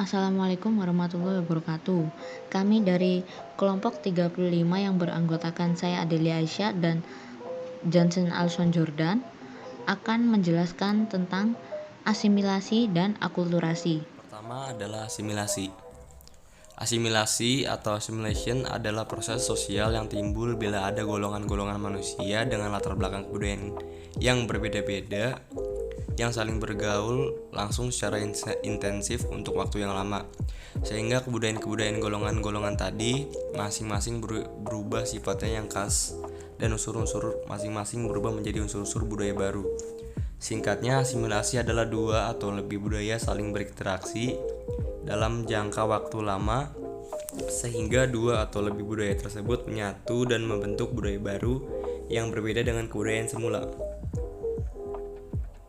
Assalamualaikum warahmatullahi wabarakatuh. Kami dari kelompok 35 yang beranggotakan saya Adelia Aisyah dan Johnson Alson Jordan akan menjelaskan tentang asimilasi dan akulturasi. Pertama adalah asimilasi. Asimilasi atau assimilation adalah proses sosial yang timbul bila ada golongan-golongan manusia dengan latar belakang kebudayaan yang berbeda-beda yang saling bergaul langsung secara intensif untuk waktu yang lama, sehingga kebudayaan-kebudayaan golongan-golongan tadi masing-masing berubah sifatnya yang khas dan unsur-unsur masing-masing berubah menjadi unsur-unsur budaya baru. Singkatnya, asimilasi adalah dua atau lebih budaya saling berinteraksi dalam jangka waktu lama sehingga dua atau lebih budaya tersebut menyatu dan membentuk budaya baru yang berbeda dengan kebudayaan semula.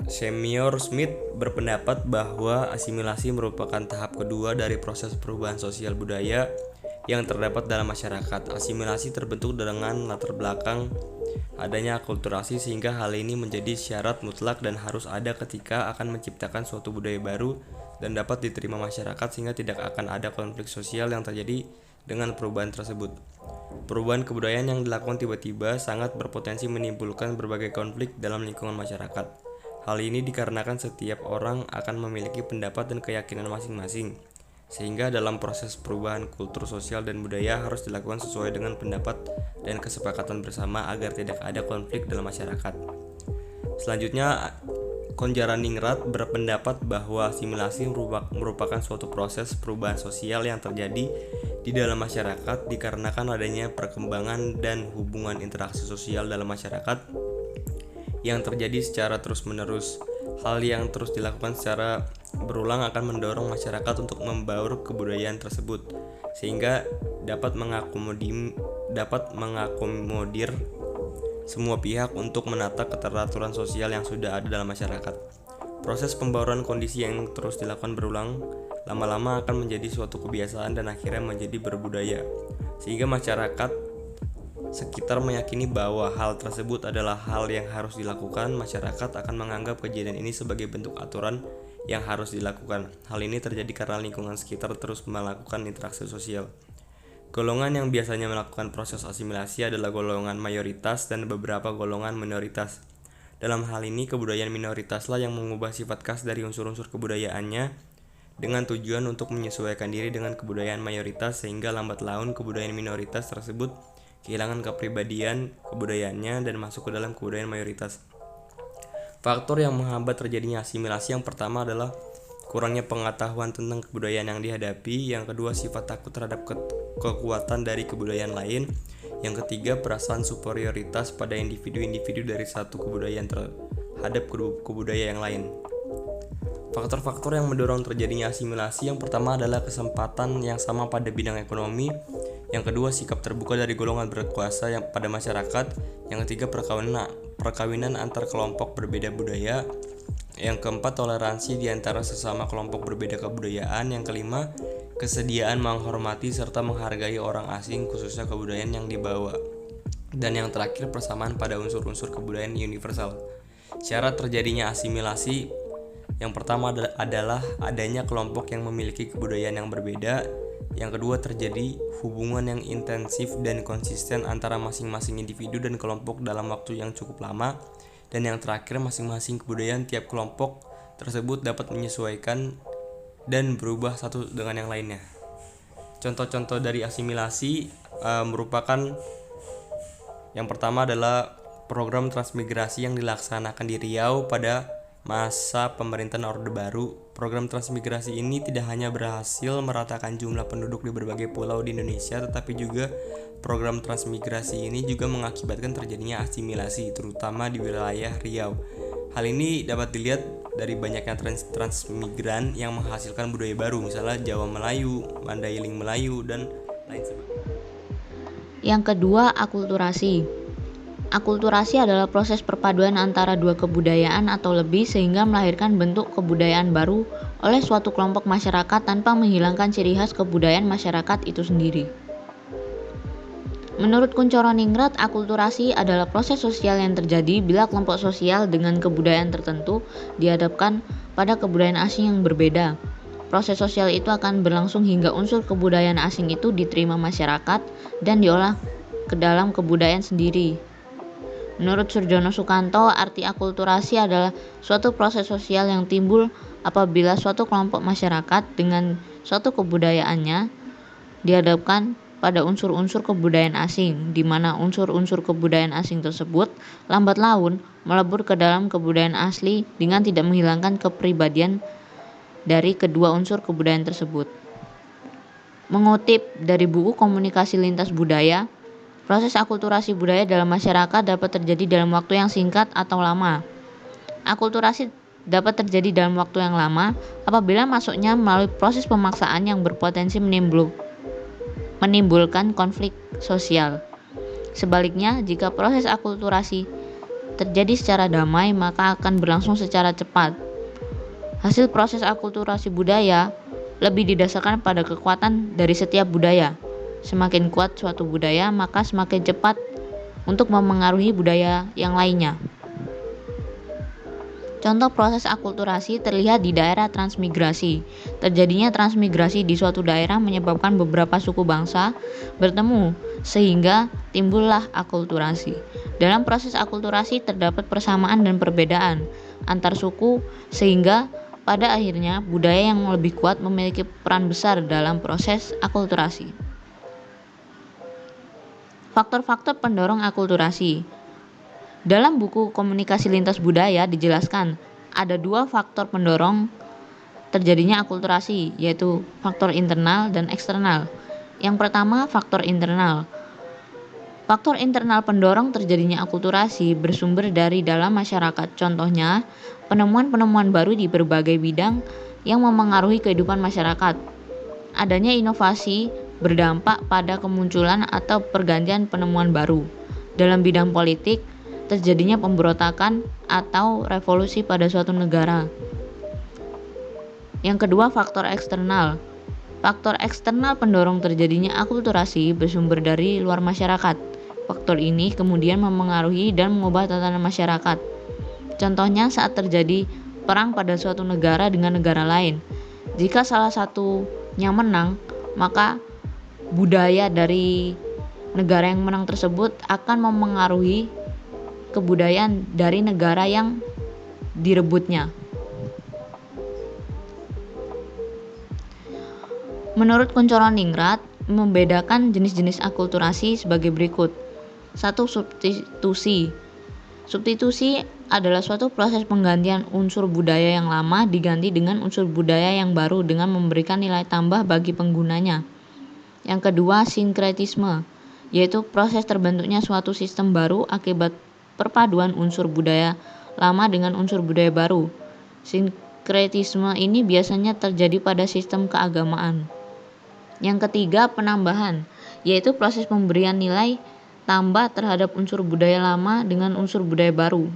Senior Smith berpendapat bahwa asimilasi merupakan tahap kedua dari proses perubahan sosial budaya yang terdapat dalam masyarakat. Asimilasi terbentuk dengan latar belakang adanya akulturasi, sehingga hal ini menjadi syarat mutlak dan harus ada ketika akan menciptakan suatu budaya baru dan dapat diterima masyarakat, sehingga tidak akan ada konflik sosial yang terjadi dengan perubahan tersebut. Perubahan kebudayaan yang dilakukan tiba-tiba sangat berpotensi menimbulkan berbagai konflik dalam lingkungan masyarakat. Hal ini dikarenakan setiap orang akan memiliki pendapat dan keyakinan masing-masing, sehingga dalam proses perubahan kultur sosial dan budaya harus dilakukan sesuai dengan pendapat dan kesepakatan bersama agar tidak ada konflik dalam masyarakat. Selanjutnya, Konjaraningrat berpendapat bahwa asimilasi merupakan suatu proses perubahan sosial yang terjadi di dalam masyarakat dikarenakan adanya perkembangan dan hubungan interaksi sosial dalam masyarakat yang terjadi secara terus-menerus. Hal yang terus dilakukan secara berulang akan mendorong masyarakat untuk membaur kebudayaan tersebut, sehingga dapat mengakomodir semua pihak untuk menata keteraturan sosial yang sudah ada dalam masyarakat. Proses pembauran kondisi yang terus dilakukan berulang lama-lama akan menjadi suatu kebiasaan dan akhirnya menjadi berbudaya, sehingga masyarakat sekitar meyakini bahwa hal tersebut adalah hal yang harus dilakukan. Masyarakat akan menganggap kejadian ini sebagai bentuk aturan yang harus dilakukan. Hal ini terjadi karena lingkungan sekitar terus melakukan interaksi sosial. Golongan yang biasanya melakukan proses asimilasi adalah golongan mayoritas dan beberapa golongan minoritas. Dalam hal ini, kebudayaan minoritaslah yang mengubah sifat khas dari unsur-unsur kebudayaannya dengan tujuan untuk menyesuaikan diri dengan kebudayaan mayoritas, sehingga lambat laun kebudayaan minoritas tersebut kehilangan kepribadian kebudayaannya dan masuk ke dalam kebudayaan mayoritas. Faktor yang menghambat terjadinya asimilasi yang pertama adalah kurangnya pengetahuan tentang kebudayaan yang dihadapi. Yang kedua, sifat takut terhadap kekuatan dari kebudayaan lain. Yang ketiga, perasaan superioritas pada individu-individu dari satu kebudayaan terhadap kebudayaan yang lain. Faktor-faktor yang mendorong terjadinya asimilasi yang pertama adalah kesempatan yang sama pada bidang ekonomi. Yang kedua, sikap terbuka dari golongan berkuasa yang pada masyarakat. Yang ketiga, perkawinan antar kelompok berbeda budaya. Yang keempat, toleransi di antara sesama kelompok berbeda kebudayaan. Yang kelima, kesediaan menghormati serta menghargai orang asing, khususnya kebudayaan yang dibawa. Dan yang terakhir, persamaan pada unsur-unsur kebudayaan universal. Syarat terjadinya asimilasi yang pertama adalah adanya kelompok yang memiliki kebudayaan yang berbeda. Yang kedua, terjadi hubungan yang intensif dan konsisten antara masing-masing individu dan kelompok dalam waktu yang cukup lama. Dan yang terakhir, masing-masing kebudayaan tiap kelompok tersebut dapat menyesuaikan dan berubah satu dengan yang lainnya. Contoh-contoh dari asimilasi merupakan yang pertama adalah program transmigrasi yang dilaksanakan di Riau pada masa pemerintahan Orde Baru. Program transmigrasi ini tidak hanya berhasil meratakan jumlah penduduk di berbagai pulau di Indonesia, tetapi juga program transmigrasi ini juga mengakibatkan terjadinya asimilasi, terutama di wilayah Riau. Hal ini dapat dilihat dari banyaknya transmigran yang menghasilkan budaya baru, misalnya Jawa Melayu, Mandailing Melayu, dan lain sebagainya. Yang kedua, akulturasi. Akulturasi adalah proses perpaduan antara dua kebudayaan atau lebih sehingga melahirkan bentuk kebudayaan baru oleh suatu kelompok masyarakat tanpa menghilangkan ciri khas kebudayaan masyarakat itu sendiri. Menurut Kunchoro-Ningrat, akulturasi adalah proses sosial yang terjadi bila kelompok sosial dengan kebudayaan tertentu dihadapkan pada kebudayaan asing yang berbeda. proses sosial itu akan berlangsung hingga unsur kebudayaan asing itu diterima masyarakat dan diolah ke dalam kebudayaan sendiri. Menurut Surjono Sukanto, arti akulturasi adalah suatu proses sosial yang timbul apabila suatu kelompok masyarakat dengan suatu kebudayaannya dihadapkan pada unsur-unsur kebudayaan asing, di mana unsur-unsur kebudayaan asing tersebut lambat laun melebur ke dalam kebudayaan asli dengan tidak menghilangkan kepribadian dari kedua unsur kebudayaan tersebut. Mengutip dari buku Komunikasi Lintas Budaya, proses akulturasi budaya dalam masyarakat dapat terjadi dalam waktu yang singkat atau lama. Akulturasi dapat terjadi dalam waktu yang lama apabila masuknya melalui proses pemaksaan yang berpotensi menimbulkan konflik sosial. Sebaliknya, jika proses akulturasi terjadi secara damai, maka akan berlangsung secara cepat. Hasil proses akulturasi budaya lebih didasarkan pada kekuatan dari setiap budaya. Semakin kuat suatu budaya, maka semakin cepat untuk memengaruhi budaya yang lainnya. Contoh proses akulturasi terlihat di daerah transmigrasi. Terjadinya transmigrasi di suatu daerah menyebabkan beberapa suku bangsa bertemu, sehingga timbullah akulturasi. Dalam proses akulturasi terdapat persamaan dan perbedaan antar suku, sehingga pada akhirnya budaya yang lebih kuat memiliki peran besar dalam proses akulturasi. Faktor-faktor pendorong akulturasi. Dalam buku Komunikasi Lintas Budaya dijelaskan ada dua faktor pendorong terjadinya akulturasi, yaitu faktor internal dan eksternal. Yang pertama, faktor internal. Faktor internal pendorong terjadinya akulturasi bersumber dari dalam masyarakat. Contohnya, penemuan-penemuan baru di berbagai bidang yang memengaruhi kehidupan masyarakat. Adanya inovasi berdampak pada kemunculan atau pergantian penemuan baru. Dalam bidang politik, terjadinya pemberontakan atau revolusi pada suatu negara. Yang kedua, faktor eksternal. Faktor eksternal pendorong terjadinya akulturasi bersumber dari luar masyarakat. Faktor ini kemudian memengaruhi dan mengubah tatanan masyarakat. Contohnya saat terjadi perang pada suatu negara dengan negara lain. Jika salah satunya menang, maka budaya dari negara yang menang tersebut akan memengaruhi kebudayaan dari negara yang direbutnya. Menurut Kunchoro-Ningrat, membedakan jenis-jenis akulturasi sebagai berikut. 1. Substitusi. Substitusi adalah suatu proses penggantian unsur budaya yang lama diganti dengan unsur budaya yang baru dengan memberikan nilai tambah bagi penggunanya. Yang kedua, sinkretisme, yaitu proses terbentuknya suatu sistem baru akibat perpaduan unsur budaya lama dengan unsur budaya baru. Sinkretisme ini biasanya terjadi pada sistem keagamaan. Yang ketiga, penambahan, yaitu proses pemberian nilai tambah terhadap unsur budaya lama dengan unsur budaya baru.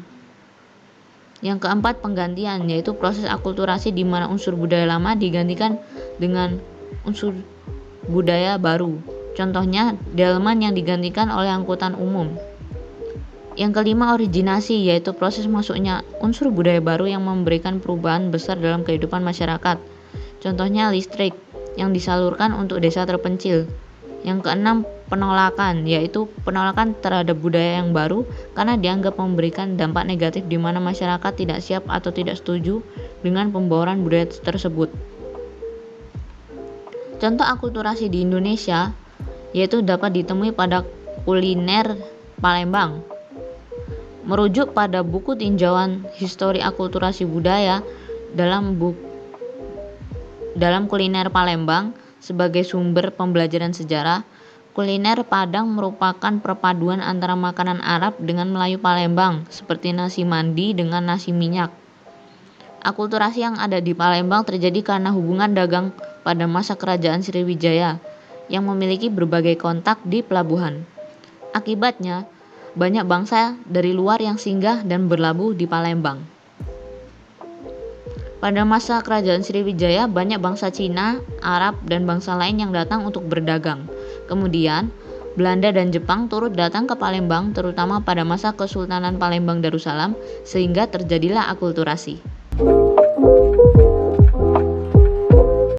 Yang keempat, penggantian, yaitu proses akulturasi di mana unsur budaya lama digantikan dengan unsur budaya baru. Contohnya, delman yang digantikan oleh angkutan umum. Yang kelima, originasi, yaitu proses masuknya unsur budaya baru yang memberikan perubahan besar dalam kehidupan masyarakat. Contohnya listrik yang disalurkan untuk desa terpencil. Yang keenam, penolakan, yaitu penolakan terhadap budaya yang baru karena dianggap memberikan dampak negatif di mana masyarakat tidak siap atau tidak setuju dengan pembawaan budaya tersebut. Contoh akulturasi di Indonesia yaitu dapat ditemui pada kuliner Palembang. Merujuk pada buku tinjauan Histori Akulturasi Budaya dalam kuliner Palembang sebagai sumber pembelajaran sejarah, kuliner Padang merupakan perpaduan antara makanan Arab dengan Melayu Palembang seperti nasi mandi dengan nasi minyak. Akulturasi yang ada di Palembang terjadi karena hubungan dagang pada masa Kerajaan Sriwijaya yang memiliki berbagai kontak di pelabuhan. Akibatnya, banyak bangsa dari luar yang singgah dan berlabuh di Palembang. Pada masa Kerajaan Sriwijaya, banyak bangsa Cina, Arab, dan bangsa lain yang datang untuk berdagang. Kemudian, Belanda dan Jepang turut datang ke Palembang, terutama pada masa Kesultanan Palembang Darussalam, sehingga terjadilah akulturasi.